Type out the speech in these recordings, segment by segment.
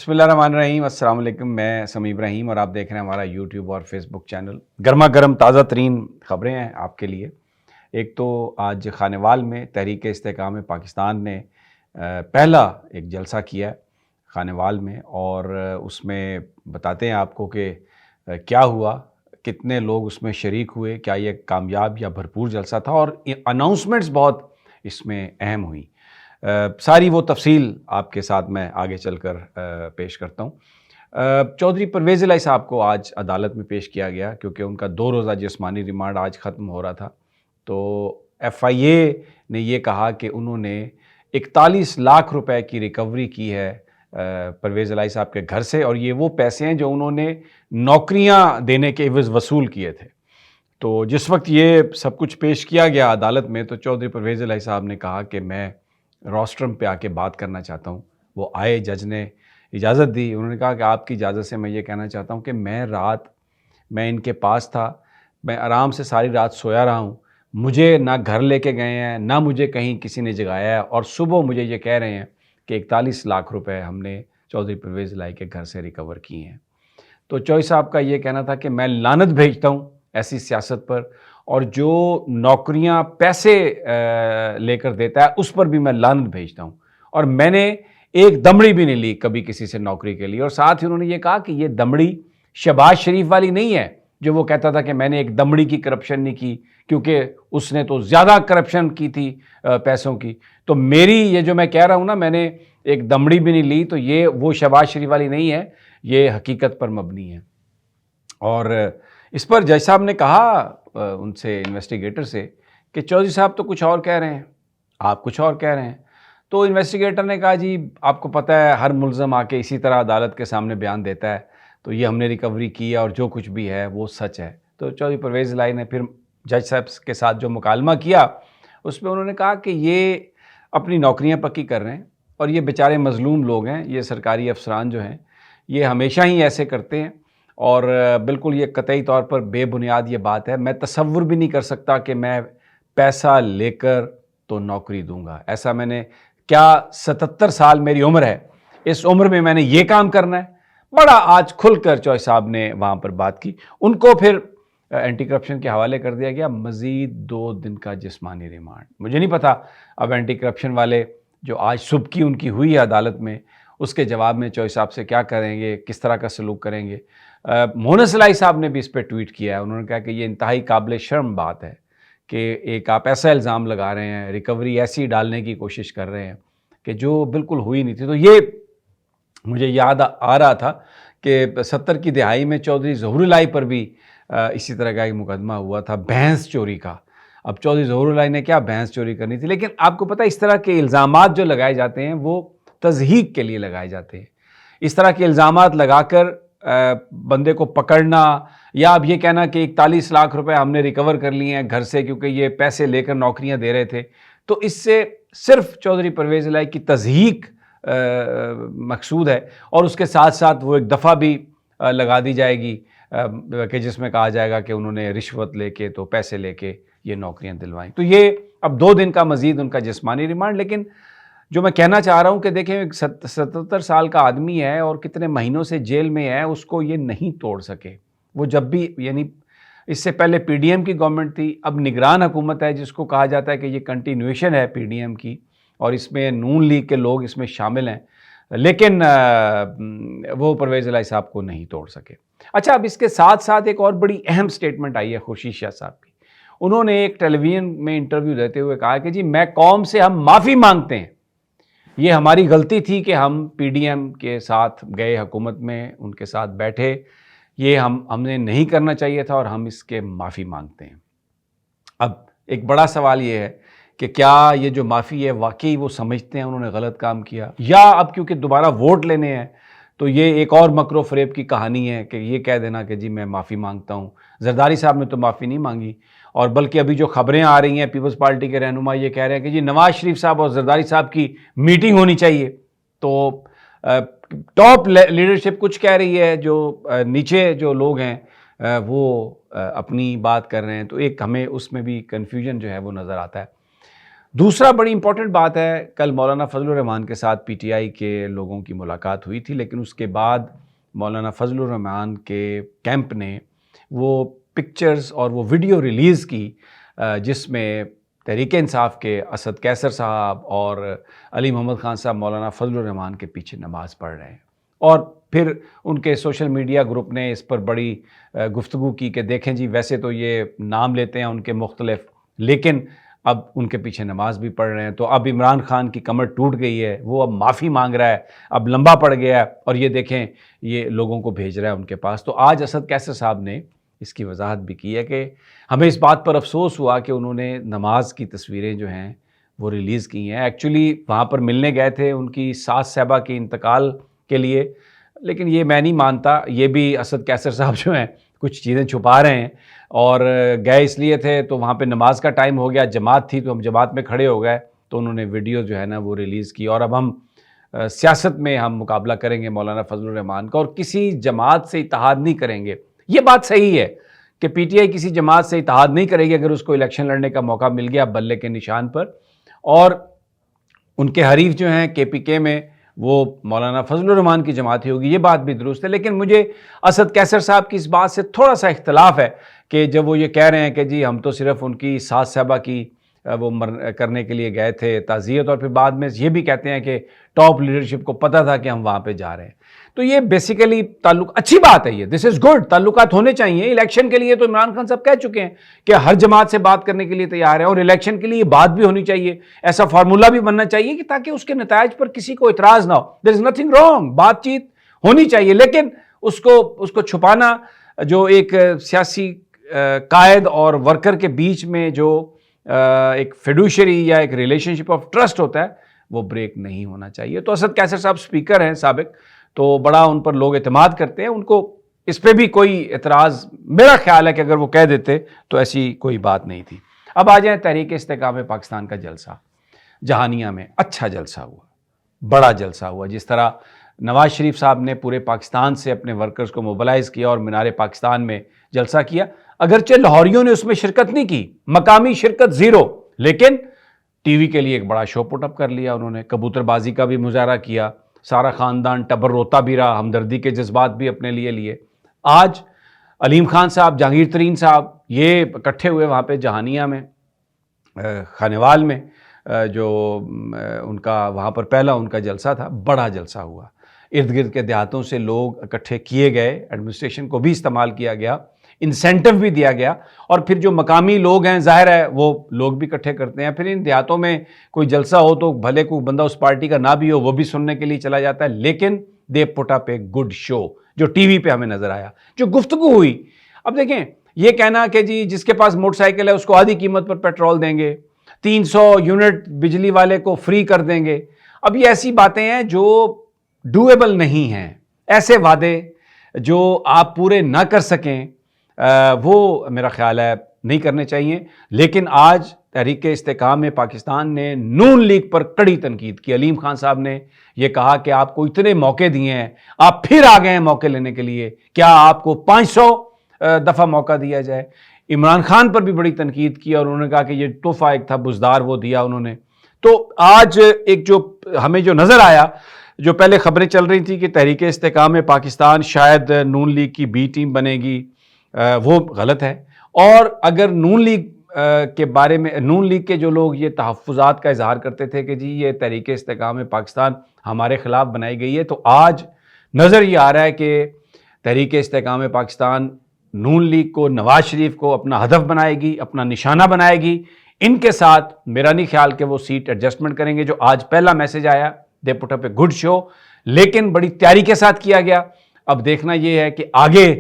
بسم اللہ الرحمن الرحیم۔ السلام علیکم، میں سمیع ابراہیم اور آپ دیکھ رہے ہیں ہمارا یوٹیوب اور فیس بک چینل۔ گرما گرم تازہ ترین خبریں ہیں آپ کے لیے۔ ایک تو آج خانیوال میں تحریک استحکام پاکستان نے پہلا ایک جلسہ کیا ہے خانیوال میں، اور اس میں بتاتے ہیں آپ کو کہ کیا ہوا، کتنے لوگ اس میں شریک ہوئے، کیا یہ کامیاب یا بھرپور جلسہ تھا، اور اناؤنسمنٹس بہت اس میں اہم ہوئیں۔ ساری وہ تفصیل آپ کے ساتھ میں آگے چل کر پیش کرتا ہوں۔ چودھری پرویز الہی صاحب کو آج عدالت میں پیش کیا گیا کیونکہ ان کا 2 روزہ جسمانی ریمانڈ آج ختم ہو رہا تھا۔ تو ایف آئی اے نے یہ کہا کہ انہوں نے 41 لاکھ روپے کی ریکوری کی ہے پرویز الہی صاحب کے گھر سے، اور یہ وہ پیسے ہیں جو انہوں نے نوکریاں دینے کے عوض وصول کیے تھے۔ تو جس وقت یہ سب کچھ پیش کیا گیا عدالت میں تو چودھری پرویز الہی صاحب نے کہا کہ میں روسٹرم پہ آ کے بات کرنا چاہتا ہوں۔ وہ آئے، جج نے اجازت دی۔ انہوں نے کہا کہ آپ کی اجازت سے میں یہ کہنا چاہتا ہوں کہ میں ان کے پاس تھا، میں آرام سے ساری رات سویا رہا ہوں، مجھے نہ گھر لے کے گئے ہیں، نہ مجھے کہیں کسی نے جگایا ہے، اور صبح مجھے یہ کہہ رہے ہیں کہ 41 لاکھ روپے ہم نے چودھری پرویز الہی کے گھر سے ریکور کیے ہیں۔ تو چوہدری صاحب کا یہ کہنا تھا کہ میں لعنت بھیجتا ہوں ایسی سیاست پر، اور جو نوکریاں پیسے لے کر دیتا ہے اس پر بھی میں لعنت بھیجتا ہوں، اور میں نے ایک دمڑی بھی نہیں لی کبھی کسی سے نوکری کے لیے۔ اور ساتھ ہی انہوں نے یہ کہا کہ یہ دمڑی شہباز شریف والی نہیں ہے جو وہ کہتا تھا کہ میں نے ایک دمڑی کی کرپشن نہیں کی، کیونکہ اس نے تو زیادہ کرپشن کی تھی پیسوں کی۔ تو میری یہ جو میں کہہ رہا ہوں نا، میں نے ایک دمڑی بھی نہیں لی، تو یہ وہ شہباز شریف والی نہیں ہے، یہ حقیقت پر مبنی ہے۔ اور اس پر جج صاحب نے کہا ان سے، انویسٹیگیٹر سے، کہ چودھری صاحب تو کچھ اور کہہ رہے ہیں، آپ کچھ اور کہہ رہے ہیں۔ تو انویسٹیگیٹر نے کہا جی آپ کو پتہ ہے ہر ملزم آ کے اسی طرح عدالت کے سامنے بیان دیتا ہے، تو یہ ہم نے ریکوری کی ہے اور جو کچھ بھی ہے وہ سچ ہے۔ تو چودھری پرویز الہی نے پھر جج صاحب کے ساتھ جو مکالمہ کیا اس میں انہوں نے کہا کہ یہ اپنی نوکریاں پکی کر رہے ہیں، اور یہ بیچارے مظلوم لوگ ہیں، یہ سرکاری افسران جو ہیں یہ ہمیشہ ہی ایسے کرتے ہیں، اور بالکل یہ قطعی طور پر بے بنیاد یہ بات ہے۔ میں تصور بھی نہیں کر سکتا کہ میں پیسہ لے کر تو نوکری دوں گا، ایسا میں نے کیا، 77 سال میری عمر ہے، اس عمر میں میں نے یہ کام کرنا ہے؟ بڑا آج کھل کر چوہدری صاحب نے وہاں پر بات کی۔ ان کو پھر اینٹی کرپشن کے حوالے کر دیا گیا، مزید 2 دن کا جسمانی ریمانڈ۔ مجھے نہیں پتا اب اینٹی کرپشن والے جو آج صبح کی ان کی ہوئی ہے عدالت میں، اس کے جواب میں چوہدری صاحب سے کیا کریں گے، کس طرح کا سلوک کریں گے۔ مونس الہی صاحب نے بھی اس پہ ٹویٹ کیا ہے، انہوں نے کہا کہ یہ انتہائی قابل شرم بات ہے کہ ایک آپ ایسا الزام لگا رہے ہیں، ریکوری ایسی ڈالنے کی کوشش کر رہے ہیں کہ جو بالکل ہوئی نہیں تھی۔ تو یہ مجھے یاد آ رہا تھا کہ 70 کی دہائی میں چودھری ظہور الہی پر بھی اسی طرح کا ایک مقدمہ ہوا تھا بھینس چوری کا۔ اب چودھری ظہور الہی نے کیا بھینس چوری کرنی تھی، لیکن آپ کو پتہ اس طرح کے الزامات جو لگائے جاتے ہیں وہ تضحیک کے لیے لگائے جاتے ہیں۔ اس طرح کے الزامات لگا کر بندے کو پکڑنا، یا اب یہ کہنا کہ 41 لاکھ روپے ہم نے ریکور کر لیے ہیں گھر سے کیونکہ یہ پیسے لے کر نوکریاں دے رہے تھے، تو اس سے صرف چودھری پرویز الہی کی تضحیک مقصود ہے، اور اس کے ساتھ ساتھ وہ ایک دفعہ بھی لگا دی جائے گی کہ جس میں کہا جائے گا کہ انہوں نے رشوت لے کے، تو پیسے لے کے یہ نوکریاں دلوائیں۔ تو یہ اب 2 دن کا مزید ان کا جسمانی ریمانڈ۔ لیکن جو میں کہنا چاہ رہا ہوں کہ دیکھیں 77 سال کا آدمی ہے اور کتنے مہینوں سے جیل میں ہے، اس کو یہ نہیں توڑ سکے۔ وہ جب بھی، یعنی اس سے پہلے پی ڈی ایم کی گورنمنٹ تھی، اب نگران حکومت ہے جس کو کہا جاتا ہے کہ یہ کنٹینیویشن ہے پی ڈی ایم کی، اور اس میں نون لیگ کے لوگ اس میں شامل ہیں، لیکن وہ پرویز الہی صاحب کو نہیں توڑ سکے۔ اچھا، اب اس کے ساتھ ساتھ ایک اور بڑی اہم سٹیٹمنٹ آئی ہے خورشید شاہ صاحب کی۔ انہوں نے ایک ٹیلی ویژن میں انٹرویو دیتے ہوئے کہا کہ جی میں قوم سے ہم معافی مانگتے ہیں، یہ ہماری غلطی تھی کہ ہم پی ڈی ایم کے ساتھ گئے حکومت میں، ان کے ساتھ بیٹھے، یہ ہم نے نہیں کرنا چاہیے تھا، اور ہم اس کے معافی مانگتے ہیں۔ اب ایک بڑا سوال یہ ہے کہ کیا یہ جو معافی ہے واقعی وہ سمجھتے ہیں انہوں نے غلط کام کیا، یا اب کیونکہ دوبارہ ووٹ لینے ہیں تو یہ ایک اور مکر و فریب کی کہانی ہے کہ یہ کہہ دینا کہ جی میں معافی مانگتا ہوں۔ زرداری صاحب نے تو معافی نہیں مانگی، اور بلکہ ابھی جو خبریں آ رہی ہیں پیپلز پارٹی کے رہنما یہ کہہ رہے ہیں کہ جی نواز شریف صاحب اور زرداری صاحب کی میٹنگ ہونی چاہیے۔ تو ٹاپ لیڈرشپ کچھ کہہ رہی ہے، جو نیچے جو لوگ ہیں وہ اپنی بات کر رہے ہیں، تو ایک ہمیں اس میں بھی کنفیوژن جو ہے وہ نظر آتا ہے۔ دوسرا بڑی امپورٹنٹ بات ہے، کل مولانا فضل الرحمان کے ساتھ پی ٹی آئی کے لوگوں کی ملاقات ہوئی تھی، لیکن اس کے بعد مولانا فضل الرحمان کے کیمپ نے وہ پکچرز اور وہ ویڈیو ریلیز کی جس میں تحریک انصاف کے اسد کیسر صاحب اور علی محمد خان صاحب مولانا فضل الرحمان کے پیچھے نماز پڑھ رہے ہیں، اور پھر ان کے سوشل میڈیا گروپ نے اس پر بڑی گفتگو کی کہ دیکھیں جی ویسے تو یہ نام لیتے ہیں ان کے مختلف، لیکن اب ان کے پیچھے نماز بھی پڑھ رہے ہیں، تو اب عمران خان کی کمر ٹوٹ گئی ہے، وہ اب معافی مانگ رہا ہے، اب لمبا پڑ گیا ہے، اور یہ دیکھیں یہ لوگوں کو بھیج رہا ہے ان کے پاس۔ تو آج اسد کیسر صاحب نے اس کی وضاحت بھی کی ہے کہ ہمیں اس بات پر افسوس ہوا کہ انہوں نے نماز کی تصویریں جو ہیں وہ ریلیز کی ہیں۔ ایکچولی وہاں پر ملنے گئے تھے ان کی ساس صاحبہ کے انتقال کے لیے، لیکن یہ میں نہیں مانتا، یہ بھی اسد کیسر صاحب جو ہیں کچھ چیزیں چھپا رہے ہیں، اور گئے اس لیے تھے تو وہاں پہ نماز کا ٹائم ہو گیا، جماعت تھی تو ہم جماعت میں کھڑے ہو گئے، تو انہوں نے ویڈیو جو ہے نا وہ ریلیز کی، اور اب ہم سیاست میں ہم مقابلہ کریں گے مولانا فضل الرحمان کا، اور کسی جماعت سے اتحاد نہیں کریں گے۔ یہ بات صحیح ہے کہ پی ٹی آئی کسی جماعت سے اتحاد نہیں کرے گی اگر اس کو الیکشن لڑنے کا موقع مل گیا بلے کے نشان پر، اور ان کے حریف جو ہیں کے پی کے میں وہ مولانا فضل الرحمان کی جماعت ہی ہوگی، یہ بات بھی درست ہے۔ لیکن مجھے اسد کیسر صاحب کی اس بات سے تھوڑا سا اختلاف ہے کہ جب وہ یہ کہہ رہے ہیں کہ جی ہم تو صرف ان کی ساس صاحبہ کی وہ کرنے کے لیے گئے تھے تعزیت، اور پھر بعد میں یہ بھی کہتے ہیں کہ ٹاپ لیڈرشپ کو پتہ تھا کہ ہم وہاں پہ جا رہے ہیں، تو یہ بیسیکلی اچھی بات ہے، یہ دس از گڈ، تعلقات ہونے چاہیے۔ الیکشن کے لیے تو عمران خان صاحب کہہ چکے ہیں کہ ہر جماعت سے بات کرنے کے لیے تیار ہے، اور الیکشن کے لیے بات بھی ہونی چاہیے، ایسا فارمولہ بھی بننا چاہیے کہ تاکہ اس کے نتائج پر کسی کو اعتراض نہ ہو۔ دیر از نتھنگ رانگ، بات چیت ہونی چاہیے، لیکن اس کو چھپانا، جو ایک سیاسی قائد اور ورکر کے بیچ میں جو ایک فیڈوشری یا ایک ریلیشن شپ آف ٹرسٹ ہوتا ہے، وہ بریک نہیں ہونا چاہیے۔ تو اسد کیسر صاحب سپیکر ہیں سابق، تو بڑا ان پر لوگ اعتماد کرتے ہیں، ان کو اس پہ بھی کوئی اعتراض میرا خیال ہے کہ اگر وہ کہہ دیتے تو ایسی کوئی بات نہیں تھی۔ اب آ جائیں تحریک استحکام پاکستان کا جلسہ جہانیہ میں، اچھا جلسہ ہوا، بڑا جلسہ ہوا، جس طرح نواز شریف صاحب نے پورے پاکستان سے اپنے ورکرز کو موبلائز کیا اور مینار پاکستان میں جلسہ کیا، اگرچہ لاہوریوں نے اس میں شرکت نہیں کی، مقامی شرکت زیرو، لیکن ٹی وی کے لیے ایک بڑا شو پٹ اپ کر لیا انہوں نے، کبوتر بازی کا بھی مظاہرہ کیا، سارا خاندان ٹبر روتا بھی رہا، ہمدردی کے جذبات بھی اپنے لیے۔ آج علیم خان صاحب، جہانگیر ترین صاحب، یہ اکٹھے ہوئے وہاں پہ جہانیہ میں، خانیوال میں، جو ان کا وہاں پر پہلا ان کا جلسہ تھا، بڑا جلسہ ہوا، ارد گرد کے دیہاتوں سے لوگ اکٹھے کیے گئے، ایڈمنسٹریشن کو بھی استعمال کیا گیا، انسینٹو بھی دیا گیا، اور پھر جو مقامی لوگ ہیں ظاہر ہے وہ لوگ بھی اکٹھے کرتے ہیں، پھر ان دیہاتوں میں کوئی جلسہ ہو تو بھلے کوئی بندہ اس پارٹی کا نہ بھی ہو وہ بھی سننے کے لیے چلا جاتا ہے، لیکن دے پٹ اپ اے گڈ شو جو ٹی وی پہ ہمیں نظر آیا، جو گفتگو ہوئی۔ اب دیکھیں یہ کہنا کہ جی جس کے پاس موٹر سائیکل ہے اس کو آدھی قیمت پر پیٹرول دیں گے، 300 یونٹ بجلی والے کو فری کر دیں گے، اب یہ ایسی باتیں ہیں جو ڈویبل نہیں ہیں، ایسے وعدے جو آپ پورے نہ کر سکیں وہ میرا خیال ہے نہیں کرنے چاہیے۔ لیکن آج تحریک استحکام پاکستان نے نون لیگ پر کڑی تنقید کی، علیم خان صاحب نے یہ کہا کہ آپ کو اتنے موقع دیے ہیں، آپ پھر آ گئے ہیں موقع لینے کے لیے، کیا آپ کو 500 دفعہ موقع دیا جائے؟ عمران خان پر بھی بڑی تنقید کی اور انہوں نے کہا کہ یہ تحفہ ایک تھا بزدار، وہ دیا انہوں نے۔ تو آج ایک جو ہمیں جو نظر آیا، جو پہلے خبریں چل رہی تھی کہ تحریک استحکام پاکستان شاید نون لیگ کی بی ٹیم بنے گی، وہ غلط ہے، اور اگر نون لیگ کے بارے میں نون لیگ کے جو لوگ یہ تحفظات کا اظہار کرتے تھے کہ جی یہ تحریک استحکام پاکستان ہمارے خلاف بنائی گئی ہے، تو آج نظر یہ آ رہا ہے کہ تحریک استحکام پاکستان نون لیگ کو، نواز شریف کو اپنا ہدف بنائے گی، اپنا نشانہ بنائے گی۔ ان کے ساتھ میرا نہیں خیال کہ وہ سیٹ ایڈجسٹمنٹ کریں گے۔ جو آج پہلا میسج آیا، دے پٹ اپ اے گڈ شو، لیکن بڑی تیاری کے ساتھ کیا گیا۔ اب دیکھنا یہ ہے کہ آگے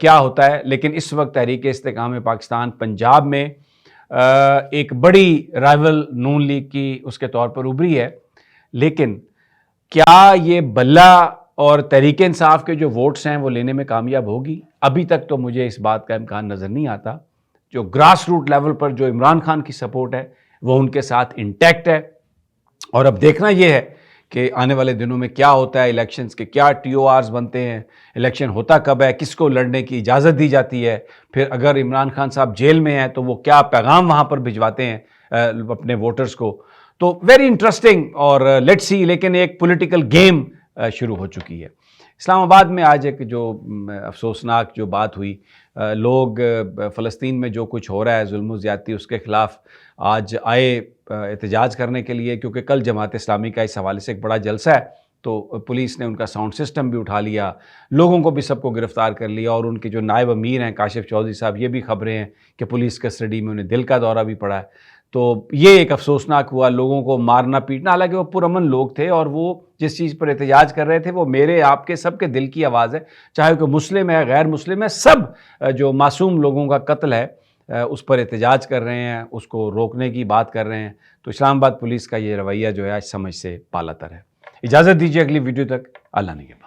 کیا ہوتا ہے، لیکن اس وقت تحریک استحکام پاکستان پنجاب میں ایک بڑی رائیول نون لیگ کی اس کے طور پر ابھری ہے، لیکن کیا یہ بلہ اور تحریک انصاف کے جو ووٹس ہیں وہ لینے میں کامیاب ہوگی؟ ابھی تک تو مجھے اس بات کا امکان نظر نہیں آتا۔ جو گراس روٹ لیول پر جو عمران خان کی سپورٹ ہے وہ ان کے ساتھ انٹیکٹ ہے، اور اب دیکھنا یہ ہے کہ آنے والے دنوں میں کیا ہوتا ہے، الیکشنز کے کیا ٹی او آرز بنتے ہیں، الیکشن ہوتا کب ہے، کس کو لڑنے کی اجازت دی جاتی ہے، پھر اگر عمران خان صاحب جیل میں ہیں تو وہ کیا پیغام وہاں پر بھجواتے ہیں، اپنے ووٹرز کو. تو ویری انٹرسٹنگ اور لیٹ سی. لیکن ایک پولیٹیکل گیم شروع ہو چکی ہے. اسلام آباد میں آج ایک جو افسوسناک جو بات ہوئی, لوگ فلسطین میں جو کچھ ہو رہا ہے ظلم و زیادتی, اس کے خلاف آج آئے احتجاج کرنے کے لیے, کیونکہ کل جماعت اسلامی کا اس حوالے سے ایک بڑا جلسہ ہے. تو پولیس نے ان کا ساؤنڈ سسٹم بھی اٹھا لیا, لوگوں کو بھی سب کو گرفتار کر لیا, اور ان کے جو نائب امیر ہیں کاشف چودھری صاحب, یہ بھی خبریں ہیں کہ پولیس کسٹڈی میں انہیں دل کا دورہ بھی پڑا ہے. تو یہ ایک افسوسناک ہوا, لوگوں کو مارنا پیٹنا. حالانکہ وہ پرامن لوگ تھے اور وہ جس چیز پر احتجاج کر رہے تھے وہ میرے آپ کے سب کے دل کی آواز ہے, چاہے کوئی مسلم ہے غیر مسلم ہے, سب جو معصوم لوگوں کا قتل ہے اس پر احتجاج کر رہے ہیں, اس کو روکنے کی بات کر رہے ہیں. تو اسلام آباد پولیس کا یہ رویہ جو ہے آج سمجھ سے بالاتر ہے. اجازت دیجیے اگلی ویڈیو تک, اللہ نگہبان.